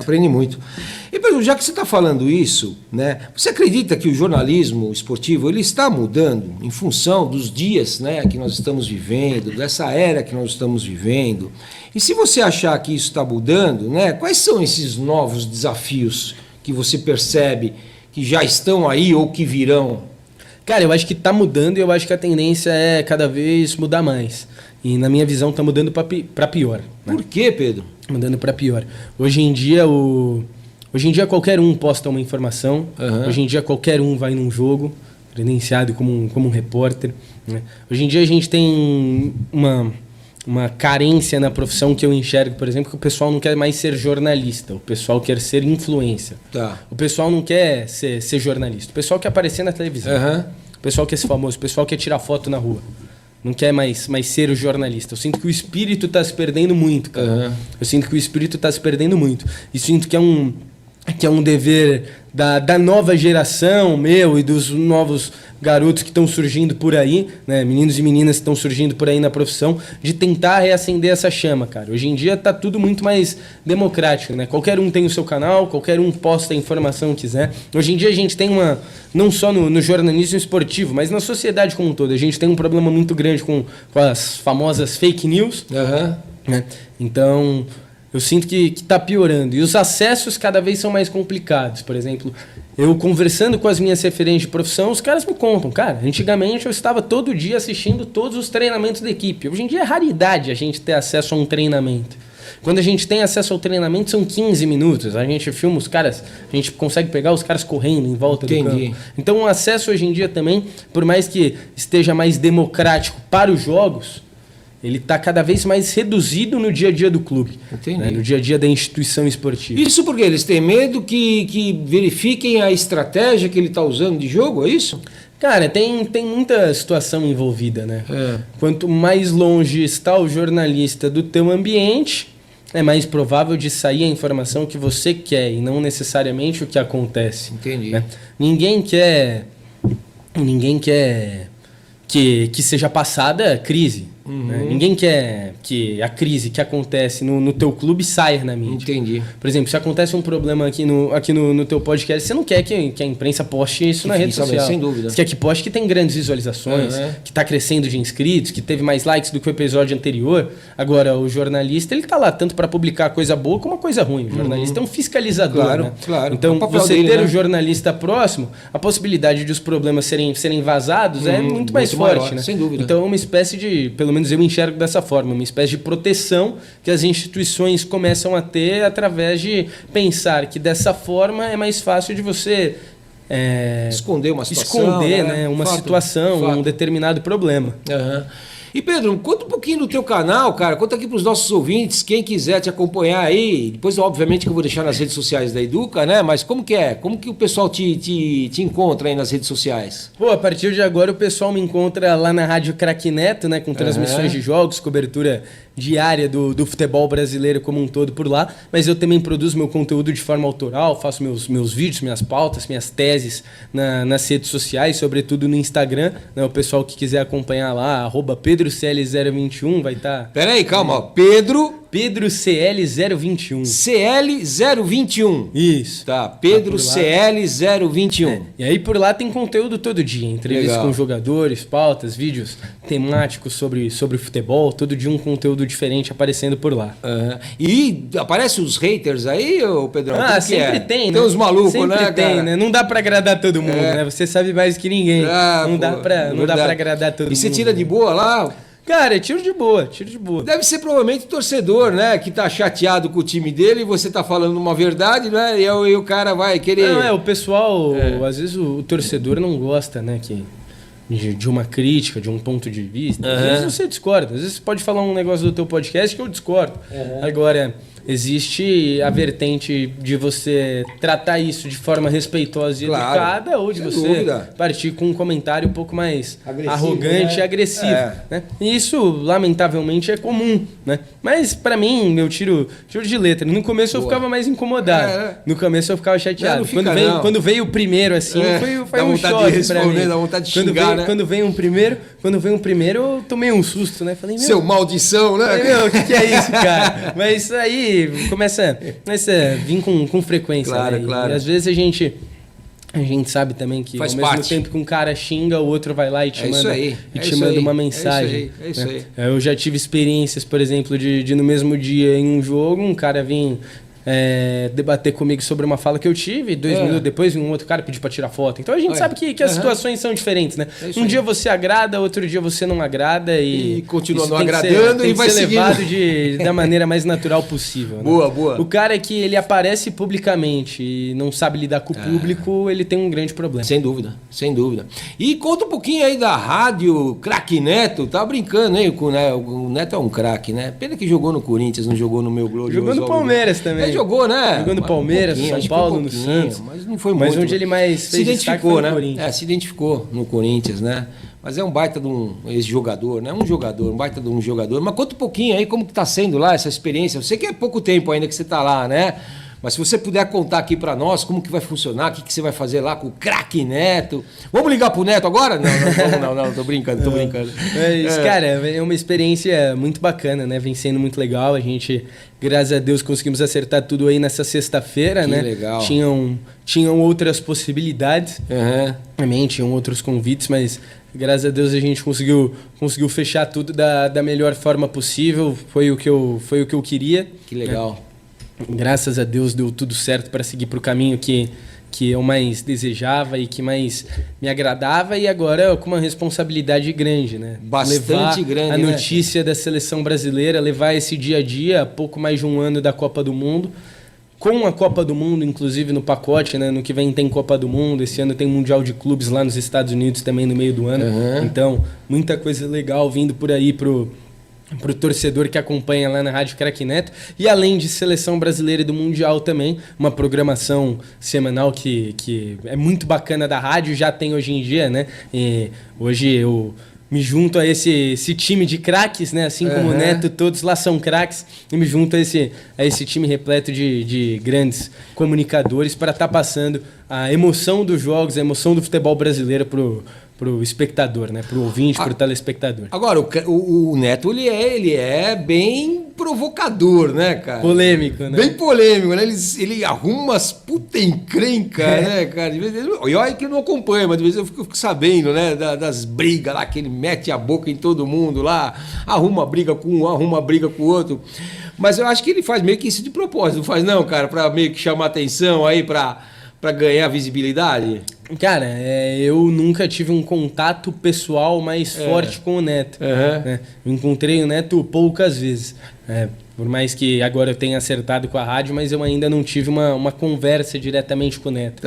Aprende muito. E, Pedro, já que você está falando isso, né, você acredita que o jornalismo esportivo ele está mudando em função dos dias, né, que nós estamos vivendo, dessa era que nós estamos vivendo? E se você achar que isso está mudando, né, quais são esses novos desafios que você percebe que já estão aí ou que virão? Cara, eu acho que tá mudando e eu acho que a tendência é cada vez mudar mais. E na minha visão tá mudando para pior. Né? Por quê, Pedro? Mudando para pior. Hoje em dia qualquer um posta uma informação. Uhum. Hoje em dia qualquer um vai num jogo, credenciado como um repórter. Né? Hoje em dia a gente tem uma carência na profissão que eu enxergo, por exemplo, que o pessoal não quer mais ser jornalista, o pessoal quer ser influencer. Tá. O pessoal não quer ser jornalista, o pessoal quer aparecer na televisão. Uhum. O pessoal quer ser famoso, o pessoal quer tirar foto na rua. Não quer mais ser o jornalista. Eu sinto que o espírito está se perdendo muito, cara. Uhum. Eu sinto que o espírito está se perdendo muito. E sinto que é um dever da nova geração, meu, e dos novos garotos que estão surgindo por aí, né, meninos e meninas que estão surgindo por aí na profissão, de tentar reacender essa chama, cara. Hoje em dia tá tudo muito mais democrático, né? Qualquer um tem o seu canal, qualquer um posta a informação que quiser. Hoje em dia a gente tem não só no jornalismo esportivo, mas na sociedade como um todo, a gente tem um problema muito grande com as famosas fake news, né? Então, eu sinto que está piorando. E os acessos cada vez são mais complicados. Por exemplo, eu conversando com as minhas referências de profissão, os caras me contam, cara, antigamente eu estava todo dia assistindo todos os treinamentos da equipe. Hoje em dia é raridade a gente ter acesso a um treinamento. Quando a gente tem acesso ao treinamento, são 15 minutos. A gente filma os caras, a gente consegue pegar os caras correndo em volta do campo. Então o acesso hoje em dia também, por mais que esteja mais democrático para os jogos, ele está cada vez mais reduzido no dia a dia do clube. Né? No dia a dia da instituição esportiva. Isso porque eles têm medo que verifiquem a estratégia que ele está usando de jogo, é isso? Cara, tem muita situação envolvida, né? Quanto mais longe está o jornalista do teu ambiente, é mais provável de sair a informação que você quer e não necessariamente o que acontece. Entendi. Né? Ninguém quer que seja passada crise. Uhum. Né? Ninguém quer que a crise que acontece no teu clube saia na mídia. Entendi. Por exemplo, se acontece um problema aqui no teu podcast, você não quer que a imprensa poste isso na rede social. Sem dúvida. Você quer que poste que tem grandes visualizações, que está crescendo de inscritos, que teve mais likes do que o episódio anterior. Agora, o jornalista, ele está lá tanto para publicar coisa boa como coisa ruim. O jornalista é um fiscalizador. Claro, né? claro. Então, você dele, ter né? o jornalista próximo, a possibilidade de os problemas serem vazados é muito mais forte. Maior, né? sem dúvida. Então, é uma espécie de, pelo menos eu enxergo dessa forma, uma espécie de proteção que as instituições começam a ter através de pensar que dessa forma é mais fácil de você esconder uma situação, né? Uma situação, um determinado problema. E Pedro, conta um pouquinho do teu canal, cara. Conta aqui para os nossos ouvintes, quem quiser te acompanhar aí. Depois, obviamente, que eu vou deixar nas redes sociais da Educa, né? Mas como que é? Como que o pessoal te encontra aí nas redes sociais? Pô, a partir de agora o pessoal me encontra lá na Rádio Craque Neto, né? Com transmissões de jogos, cobertura diária do futebol brasileiro como um todo por lá. Mas eu também produzo meu conteúdo de forma autoral, faço meus vídeos, minhas pautas, minhas teses nas redes sociais, sobretudo no Instagram. Né? O pessoal que quiser acompanhar lá, @PedroCL021 vai estar... Peraí, calma. Pedro CL021. CL021. Isso. Tá, Pedro CL021. E aí por lá tem conteúdo todo dia, entrevistas com jogadores, pautas, vídeos temáticos sobre futebol, todo dia um conteúdo diferente aparecendo por lá. E aparece os haters aí, ô Pedrão? Sempre tem, né? Tem uns malucos, sempre né, tem, cara? né? Não dá pra agradar todo mundo, né? Você sabe mais que ninguém. Não dá pra agradar todo mundo. E você tira de boa lá? Cara, tiro de boa. Deve ser provavelmente torcedor, né? Que tá chateado com o time dele e você tá falando uma verdade, né? E o cara vai querer... Não, o pessoal... Às vezes o torcedor não gosta, né? De uma crítica, de um ponto de vista. Às vezes você discorda. Às vezes você pode falar um negócio do teu podcast que eu discordo. Agora... Existe a vertente de você tratar isso de forma respeitosa e educada, ou de você partir com um comentário um pouco mais arrogante e agressivo. Né? E isso, lamentavelmente, é comum. Né? Mas, pra mim, eu tiro de letra. No começo eu ficava mais incomodado. No começo eu ficava chateado. Quando veio o primeiro, assim, foi um choque pra mim. Dá vontade de xingar, né? Quando veio um primeiro, eu tomei um susto, né? Falei, seu maldição, né? Falei, o que é isso, cara? Mas isso aí... começa a vir com frequência. Claro, né? claro. E às vezes a gente sabe também que Faz ao mesmo parte. tempo que um cara xinga, o outro vai lá e te É isso manda, aí, e é te isso manda aí, uma é mensagem. isso aí, é isso né? aí. Eu já tive experiências, por exemplo, de no mesmo dia em um jogo, um cara vir debater comigo sobre uma fala que eu tive, 2 minutos depois um outro cara pediu pra tirar foto. Então a gente sabe que as situações são diferentes, né? É isso Um aí. dia você agrada, outro dia você não agrada e continua isso não tem que agradando tem e que vai ser seguindo. levado da maneira mais natural possível. Né? Boa, boa. O cara que ele aparece publicamente e não sabe lidar com o público, ele tem um grande problema. Sem dúvida, sem dúvida. E conta um pouquinho aí da rádio Craque Neto. Tá brincando, hein? O Neto é um craque, né? Pena que jogou no Corinthians, não jogou no meu glorioso. Jogou no Palmeiras também. Ele jogou, né? Jogou no Palmeiras, Um pouquinho, São acho que foi Paulo, um no pouquinho, Santos. Mas não foi Mas muito. onde ele mais se fez destaque identificou, foi né? no Corinthians. Se identificou no Corinthians, né? Mas é um baita de um ex-jogador, né? Um baita de um jogador. Mas conta um pouquinho aí como que tá sendo lá essa experiência. Eu sei que é pouco tempo ainda que você tá lá, né? Mas se você puder contar aqui para nós como que vai funcionar, o que você vai fazer lá com o Craque Neto. Vamos ligar pro Neto agora? Não, tô brincando. Mas, cara, é uma experiência muito bacana, né? Vem sendo muito legal. A gente, graças a Deus, conseguimos acertar tudo aí nessa sexta-feira, né? Legal. Tinham outras possibilidades. Uhum. Também tinham outros convites, mas graças a Deus a gente conseguiu fechar tudo da melhor forma possível. Foi o que eu queria. Que legal. Graças a Deus deu tudo certo para seguir para o caminho que eu mais desejava e que mais me agradava, e agora com uma responsabilidade grande, né? Bastante levar grande, a né? notícia da seleção brasileira, levar esse dia a dia, pouco mais de um ano da Copa do Mundo, com a Copa do Mundo, inclusive no pacote, né? No que vem tem Copa do Mundo, esse ano tem Mundial de Clubes lá nos Estados Unidos também no meio do ano. Uhum. Então, muita coisa legal vindo por aí pro torcedor que acompanha lá na Rádio Craque Neto. E além de seleção brasileira e do Mundial também, uma programação semanal que é muito bacana da rádio, já tem hoje em dia, né? E hoje eu me junto a esse time de craques, né? Assim como o Neto, todos lá são craques, e me junto a esse time repleto de grandes comunicadores para estar passando a emoção dos jogos, a emoção do futebol brasileiro pro espectador, né? Pro ouvinte, pro telespectador. Agora, o Neto, ele é bem provocador, né, cara? Polêmico, né? Bem polêmico, né? Ele arruma umas puta encrenca, né, cara? De vez e olha que eu não acompanho, mas de vez eu fico sabendo, né, das brigas lá, que ele mete a boca em todo mundo lá, arruma briga com um, arruma briga com o outro. Mas eu acho que ele faz meio que isso de propósito, não faz não, cara? Pra meio que chamar atenção aí, pra ganhar visibilidade? Cara, eu nunca tive um contato pessoal mais forte com o Neto. Né? Eu encontrei o Neto poucas vezes. Por mais que agora eu tenha acertado com a rádio, mas eu ainda não tive uma conversa diretamente com o Neto.